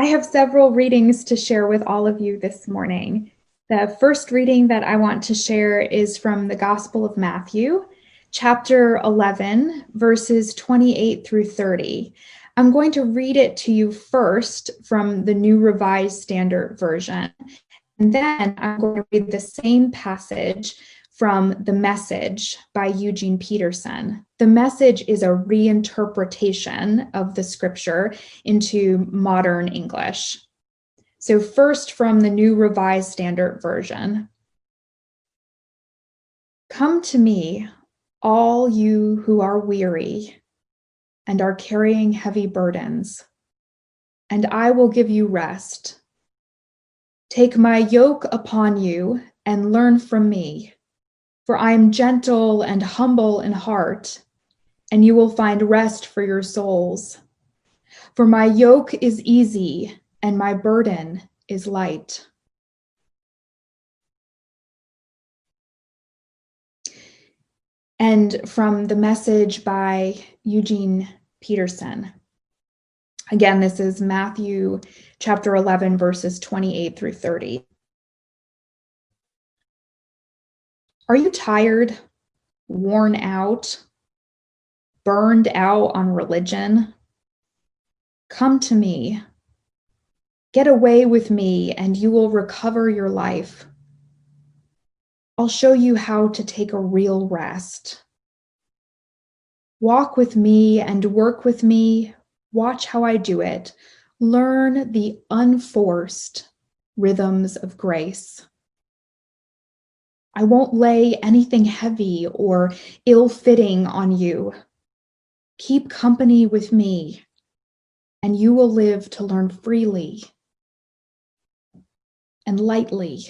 I have several readings to share with all of you this morning. The first reading that I want to share is from the Gospel of Matthew, chapter 11, verses 28 through 30. I'm going to read it to you first from the New Revised Standard Version, and then I'm going to read the same passage from The Message by Eugene Peterson. The Message is a reinterpretation of the scripture into modern English. So first from the New Revised Standard Version. Come to me, all you who are weary and are carrying heavy burdens, and I will give you rest. Take my yoke upon you and learn from me, for I am gentle and humble in heart, and you will find rest for your souls. For my yoke is easy and my burden is light. And from the Message by Eugene Peterson. Again, this is Matthew chapter 11, verses 28 through 30. Are you tired, worn out, burned out on religion? Come to me. Get away with me and you will recover your life. I'll show you how to take a real rest. Walk with me and work with me. Watch how I do it. Learn the unforced rhythms of grace. I won't lay anything heavy or ill-fitting on you. Keep company with me, and you will live to learn freely and lightly.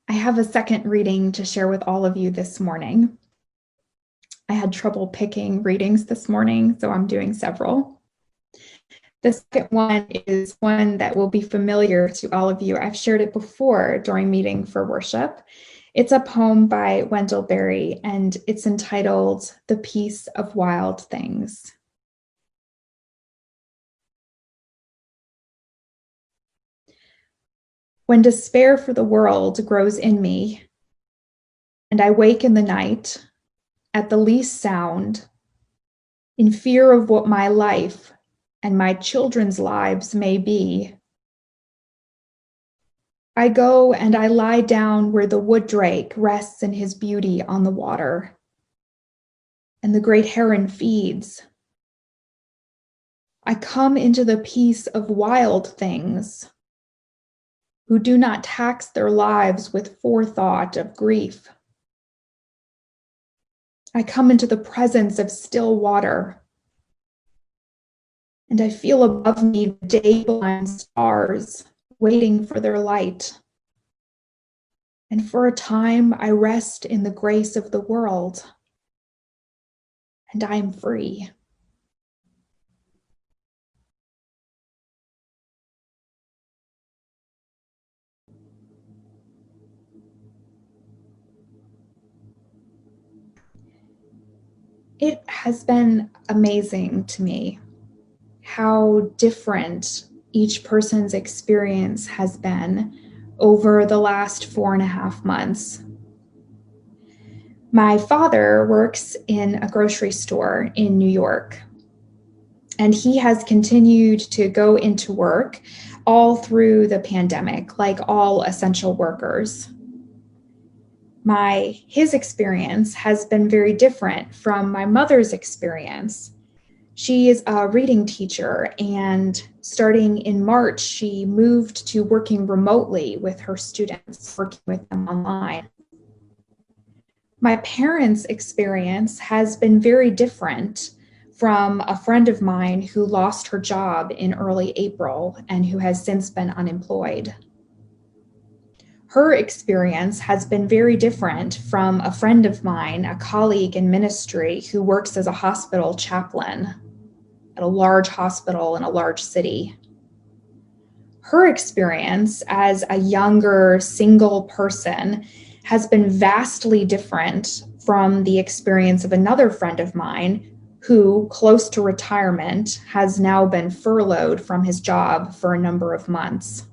I have a second reading to share with all of you this morning. I had trouble picking readings this morning, so I'm doing several. The second one is one that will be familiar to all of you. I've shared it before during Meeting for Worship. It's a poem by Wendell Berry, and it's entitled The Peace of Wild Things. When despair for the world grows in me, and I wake in the night at the least sound, in fear of what my life and my children's lives may be, I go and I lie down where the wood drake rests in his beauty on the water, and the great heron feeds. I come into the peace of wild things, who do not tax their lives with forethought of grief. I come into the presence of still water, and I feel above me day-blind stars waiting for their light. And for a time, I rest in the grace of the world, and I am free. It has been amazing to me how different each person's experience has been over the last 4.5 months. My father works in a grocery store in New York, and he has continued to go into work all through the pandemic, like all essential workers. His experience has been very different from my mother's experience. She is a reading teacher, and starting in March, she moved to working remotely with her students, working with them online. My parents' experience has been very different from a friend of mine who lost her job in early April and who has since been unemployed. Her experience has been very different from a friend of mine, a colleague in ministry who works as a hospital chaplain at a large hospital in a large city. Her experience as a younger single person has been vastly different from the experience of another friend of mine who, close to retirement, has now been furloughed from his job for a number of months.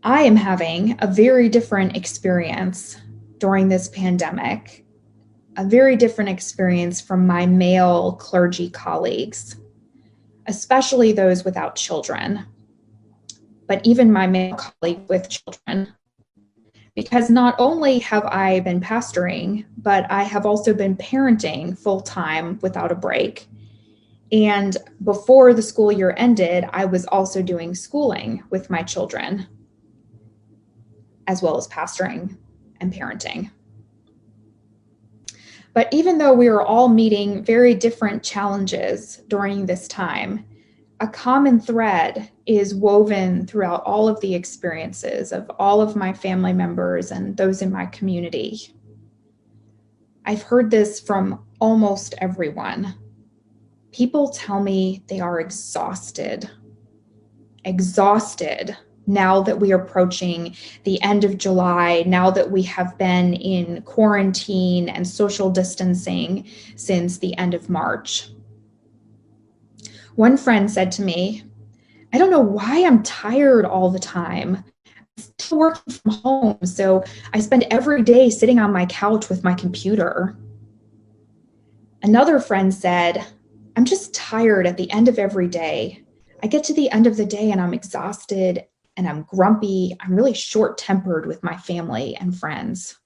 I am having a very different experience during this pandemic, a very different experience from my male clergy colleagues, especially those without children, but even my male colleague with children. Because not only have I been pastoring, but I have also been parenting full-time without a break. And before the school year ended, I was also doing schooling with my children, as well as pastoring and parenting. But even though we are all meeting very different challenges during this time, a common thread is woven throughout all of the experiences of all of my family members and those in my community. I've heard this from almost everyone. People tell me they are exhausted now that we are approaching the end of July, now that we have been in quarantine and social distancing since the end of March. One friend said to me, "I don't know why I'm tired all the time. I'm still working from home, so I spend every day sitting on my couch with my computer." Another friend said, "I'm just tired at the end of every day. I get to the end of the day and I'm exhausted and I'm grumpy. I'm really short-tempered with my family and friends."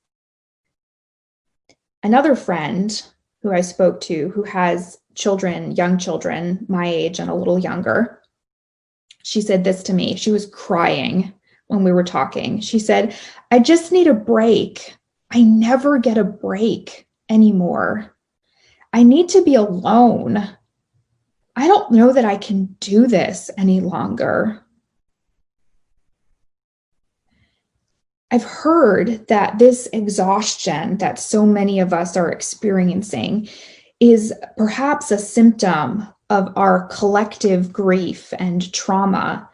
Another friend who I spoke to, who has children, young children, my age and a little younger, she said this to me. She was crying when we were talking. She said, "I just need a break. I never get a break anymore. I need to be alone. I don't know that I can do this any longer." I've heard that this exhaustion that so many of us are experiencing is perhaps a symptom of our collective grief and trauma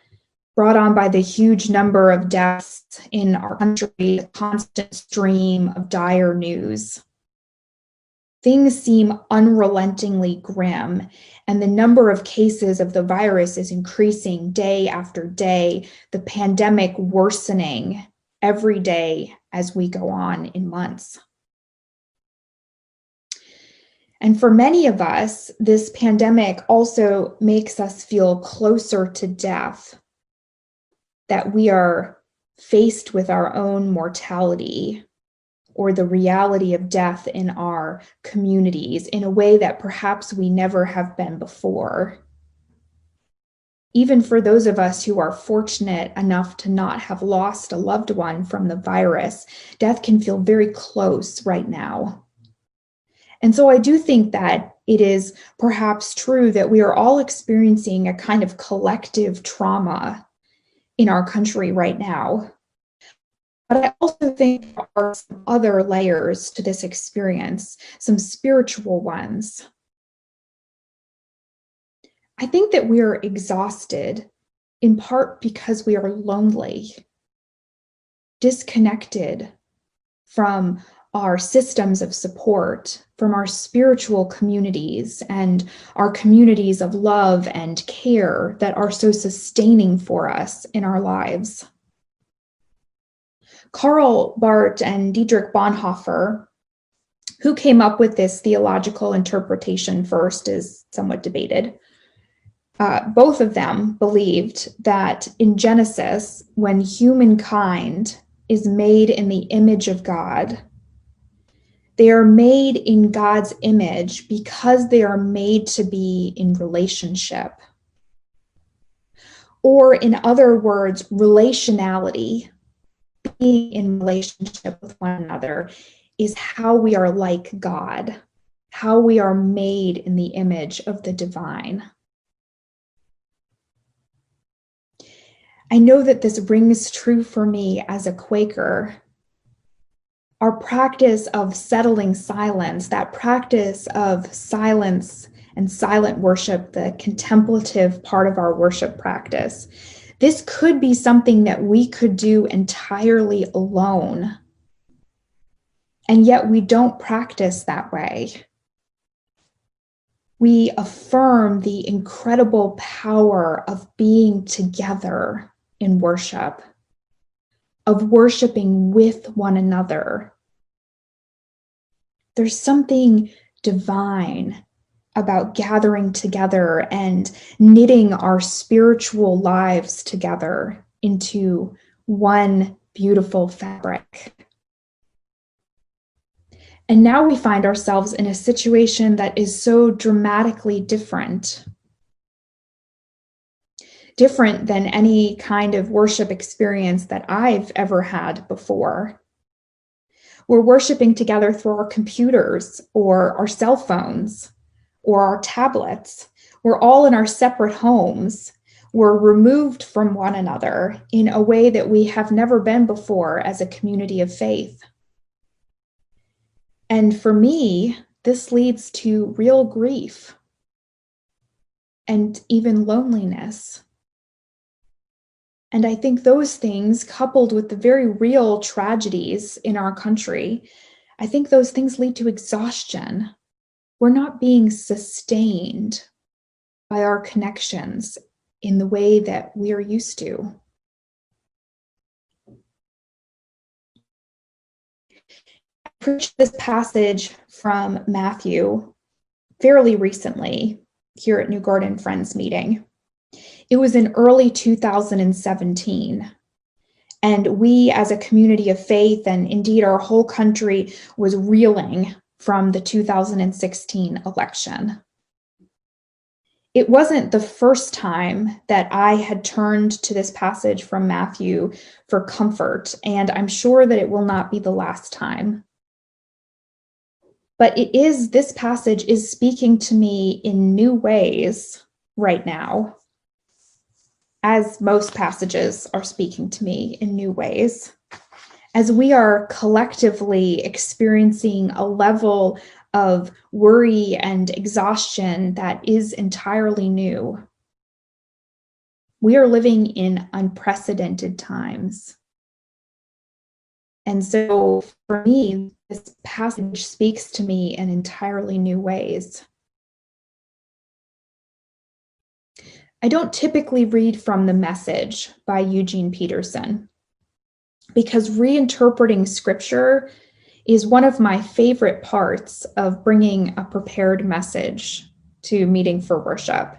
brought on by the huge number of deaths in our country, the constant stream of dire news. Things seem unrelentingly grim, and the number of cases of the virus is increasing day after day, the pandemic worsening every day as we go on in months. And for many of us, this pandemic also makes us feel closer to death, that we are faced with our own mortality or the reality of death in our communities in a way that perhaps we never have been before. Even for those of us who are fortunate enough to not have lost a loved one from the virus, death can feel very close right now. And so I do think that it is perhaps true that we are all experiencing a kind of collective trauma in our country right now. But I also think there are some other layers to this experience, some spiritual ones. I think that we are exhausted in part because we are lonely, disconnected from our systems of support, from our spiritual communities and our communities of love and care that are so sustaining for us in our lives. Karl Barth and Dietrich Bonhoeffer, who came up with this theological interpretation first, is somewhat debated. Both of them believed that in Genesis, when humankind is made in the image of God, they are made in God's image because they are made to be in relationship. Or in other words, relationality, being in relationship with one another, is how we are like God, how we are made in the image of the divine. I know that this rings true for me as a Quaker. Our practice of settling silence, that practice of silence and silent worship, the contemplative part of our worship practice, this could be something that we could do entirely alone. And yet we don't practice that way. We affirm the incredible power of being together in worship, of worshiping with one another. There's something divine about gathering together and knitting our spiritual lives together into one beautiful fabric. And now we find ourselves in a situation that is so dramatically different than any kind of worship experience that I've ever had before. We're worshiping together through our computers or our cell phones or our tablets. We're all in our separate homes. We're removed from one another in a way that we have never been before as a community of faith. And for me, this leads to real grief and even loneliness. And I think those things, coupled with the very real tragedies in our country, I think those things lead to exhaustion. We're not being sustained by our connections in the way that we are used to. I preached this passage from Matthew fairly recently here at New Garden Friends meeting. It was in early 2017. And we as a community of faith, and indeed our whole country, was reeling from the 2016 election. It wasn't the first time that I had turned to this passage from Matthew for comfort, and I'm sure that it will not be the last time. But this passage is speaking to me in new ways right now, as most passages are speaking to me in new ways, as we are collectively experiencing a level of worry and exhaustion that is entirely new. We are living in unprecedented times. And so for me, this passage speaks to me in entirely new ways. I don't typically read from the Message by Eugene Peterson because reinterpreting scripture is one of my favorite parts of bringing a prepared message to meeting for worship.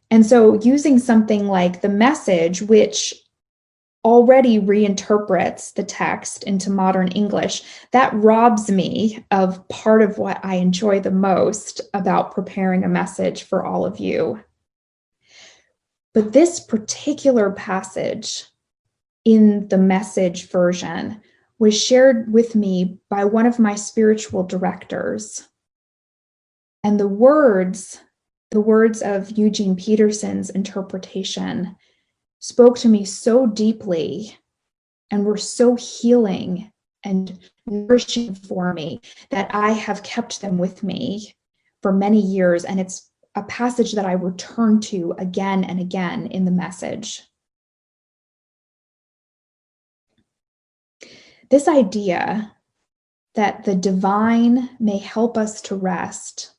And so using something like the Message, which already reinterprets the text into modern English, that robs me of part of what I enjoy the most about preparing a message for all of you. But this particular passage in the Message version was shared with me by one of my spiritual directors. And the words of Eugene Peterson's interpretation spoke to me so deeply and were so healing and nourishing for me that I have kept them with me for many years. And it's a passage that I return to again and again in the Message. This idea that the divine may help us to rest,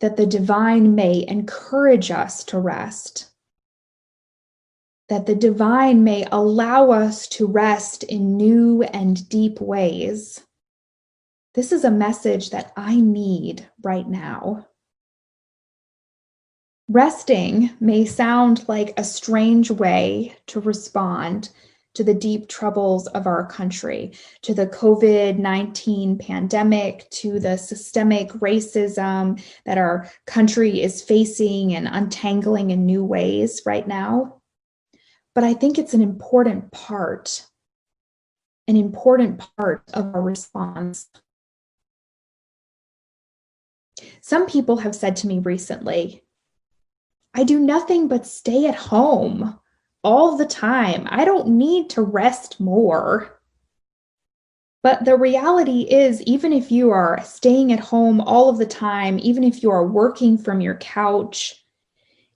that the divine may encourage us to rest, that the divine may allow us to rest in new and deep ways. This is a message that I need right now. Resting may sound like a strange way to respond to the deep troubles of our country, to the COVID-19 pandemic, to the systemic racism that our country is facing and untangling in new ways right now. But I think it's an important part of our response. Some people have said to me recently, I do nothing but stay at home all the time. I don't need to rest more. But the reality is, even if you are staying at home all of the time, even if you are working from your couch,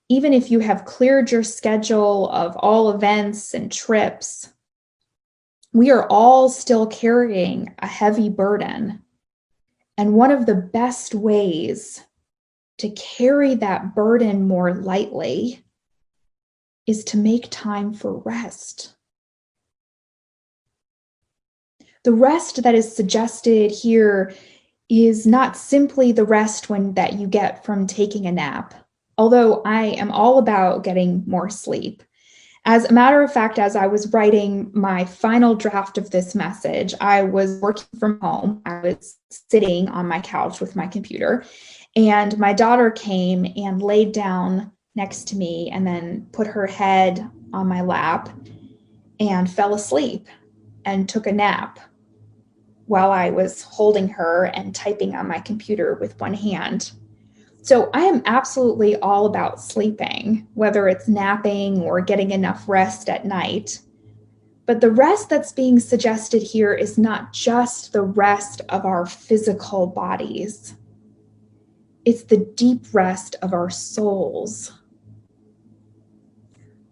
even if you have cleared your schedule of all events and trips, We are all still carrying a heavy burden. And one of the best ways to carry that burden more lightly is to make time for rest. The rest that is suggested here is not simply the rest that you get from taking a nap, although I am all about getting more sleep. As a matter of fact, as I was writing my final draft of this message, I was working from home. I was sitting on my couch with my computer, and my daughter came and laid down next to me and then put her head on my lap and fell asleep and took a nap while I was holding her and typing on my computer with one hand. So I am absolutely all about sleeping, whether it's napping or getting enough rest at night. But the rest that's being suggested here is not just the rest of our physical bodies. It's the deep rest of our souls.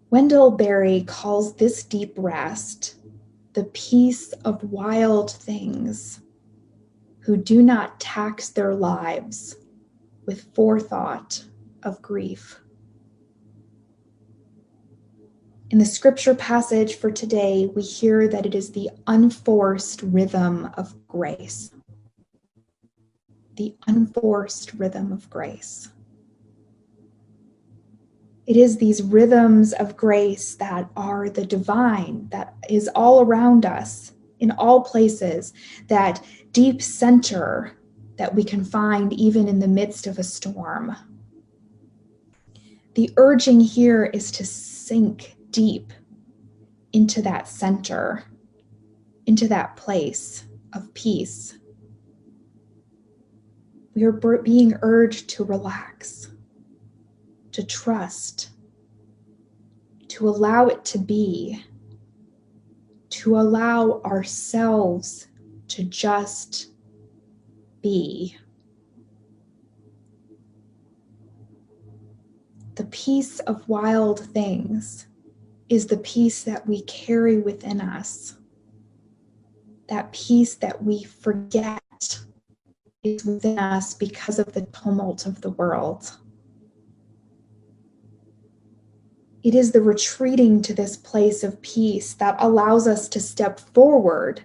Wendell Berry calls this deep rest the peace of wild things who do not tax their lives with forethought of grief. In the scripture passage for today, we hear that it is the unforced rhythm of grace. The unforced rhythm of grace. It is these rhythms of grace that are the divine, that is all around us, in all places, that deep center that we can find even in the midst of a storm. The urging here is to sink deep into that center, into that place of peace. We are being urged to relax, to trust, to allow it to be, to allow ourselves to just be. The peace of wild things is the peace that we carry within us. That peace that we forget is within us because of the tumult of the world. It is the retreating to this place of peace that allows us to step forward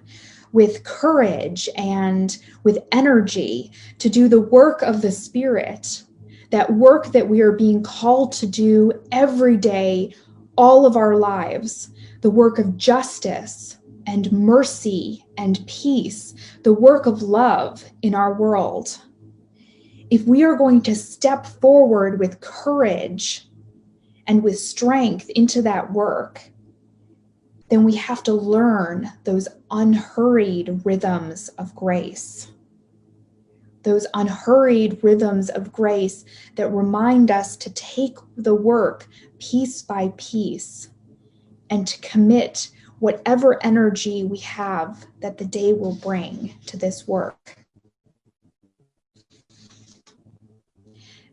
with courage and with energy to do the work of the Spirit, that work that we are being called to do every day, all of our lives, the work of justice and mercy and peace, the work of love in our world. If we are going to step forward with courage and with strength into that work, then we have to learn those unhurried rhythms of grace. Those unhurried rhythms of grace that remind us to take the work piece by piece and to commit whatever energy we have that the day will bring to this work.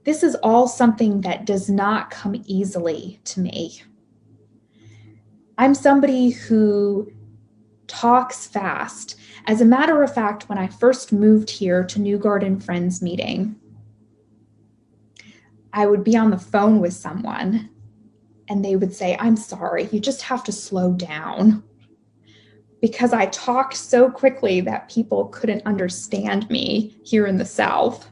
This is all something that does not come easily to me. I'm somebody who talks fast. As a matter of fact, when I first moved here to New Garden Friends meeting, I would be on the phone with someone and they would say, "I'm sorry, you just have to slow down," because I talked so quickly that people couldn't understand me here in the South.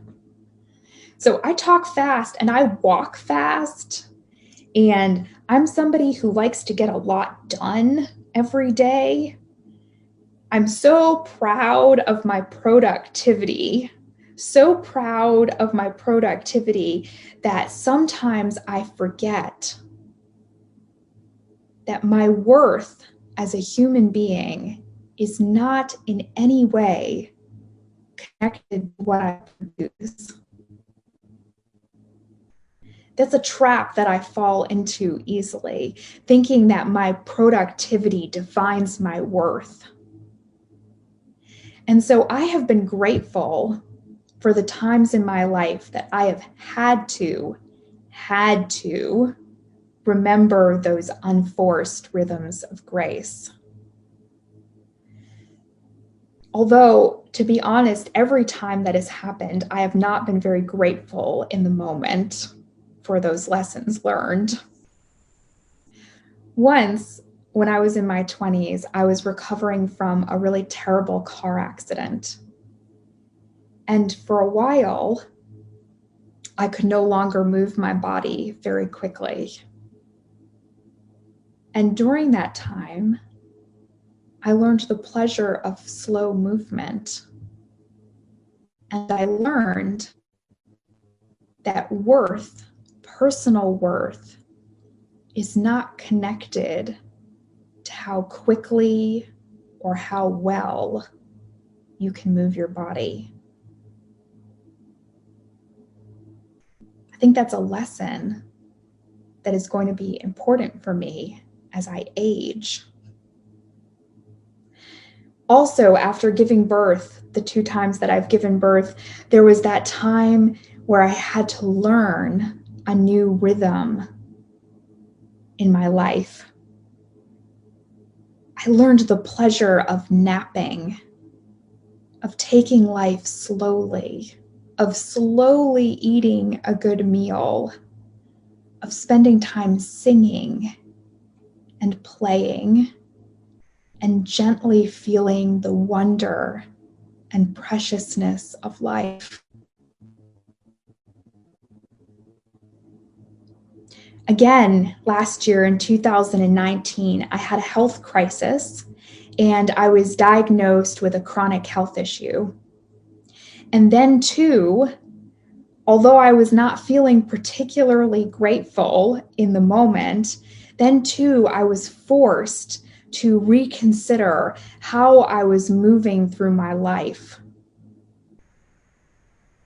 So I talk fast and I walk fast, and I'm somebody who likes to get a lot done every day. I'm so proud of my productivity, that sometimes I forget that my worth as a human being is not in any way connected to what I produce. That's a trap that I fall into easily, thinking that my productivity defines my worth. And so I have been grateful for the times in my life that I have had to remember those unforced rhythms of grace. Although, to be honest, every time that has happened, I have not been very grateful in the moment for those lessons learned. Once, when I was in my 20s, I was recovering from a really terrible car accident. And for a while, I could no longer move my body very quickly. And during that time, I learned the pleasure of slow movement. And I learned that worth, personal worth, is not connected to how quickly or how well you can move your body. I think that's a lesson that is going to be important for me as I age. Also, after giving birth, the 2 times that I've given birth, there was that time where I had to learn a new rhythm in my life. I learned the pleasure of napping, of taking life slowly, of slowly eating a good meal, of spending time singing and playing, and gently feeling the wonder and preciousness of life. Again, last year in 2019, I had a health crisis and I was diagnosed with a chronic health issue. And then too, although I was not feeling particularly grateful in the moment, then too, I was forced to reconsider how I was moving through my life.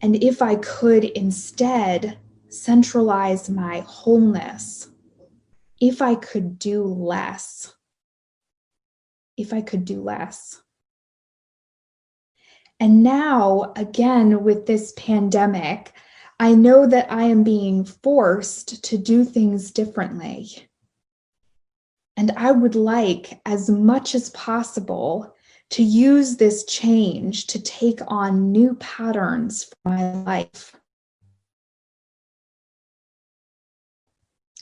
And if I could instead centralize my wholeness, if I could do less. And now, again, with this pandemic, I know that I am being forced to do things differently. And I would like, as much as possible, to use this change to take on new patterns for my life.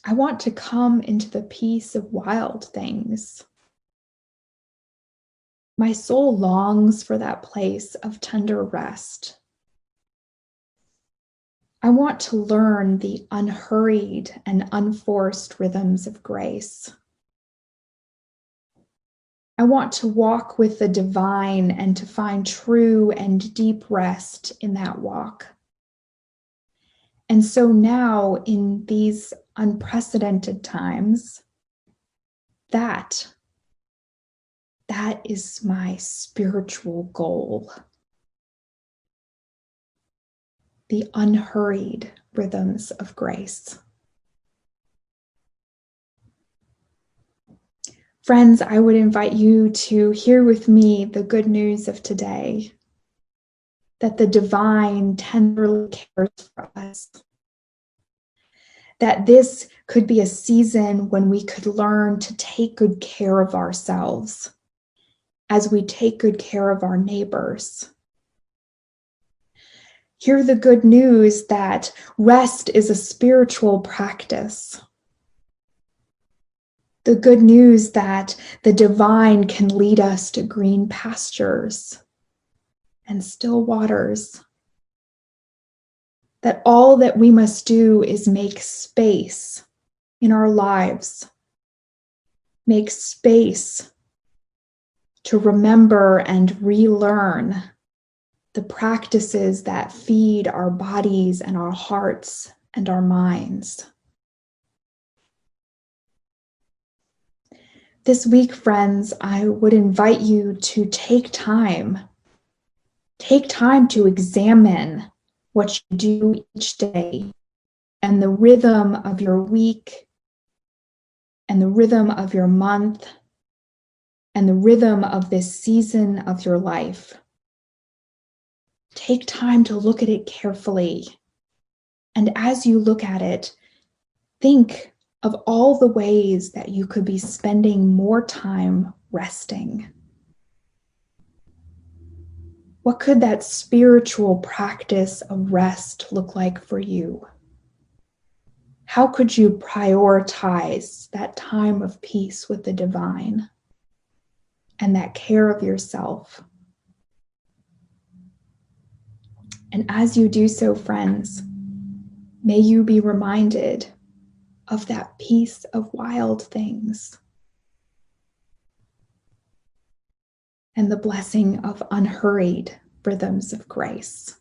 I want to come into the peace of wild things. My soul longs for that place of tender rest. I want to learn the unhurried and unforced rhythms of grace. I want to walk with the divine and to find true and deep rest in that walk. And so now, in these unprecedented times, that is my spiritual goal. The unhurried rhythms of grace. Friends, I would invite you to hear with me the good news of today, that the divine tenderly cares for us, that this could be a season when we could learn to take good care of ourselves as we take good care of our neighbors. Hear the good news that rest is a spiritual practice. The good news that the divine can lead us to green pastures and still waters. That all that we must do is make space in our lives. Make space to remember and relearn the practices that feed our bodies and our hearts and our minds. This week, friends, I would invite you to take time. Take time to examine what you do each day and the rhythm of your week and the rhythm of your month and the rhythm of this season of your life. Take time to look at it carefully. And as you look at it, think of all the ways that you could be spending more time resting. What could that spiritual practice of rest look like for you? How could you prioritize that time of peace with the divine and that care of yourself? And as you do so, friends, may you be reminded of that peace of wild things and the blessing of unhurried rhythms of grace.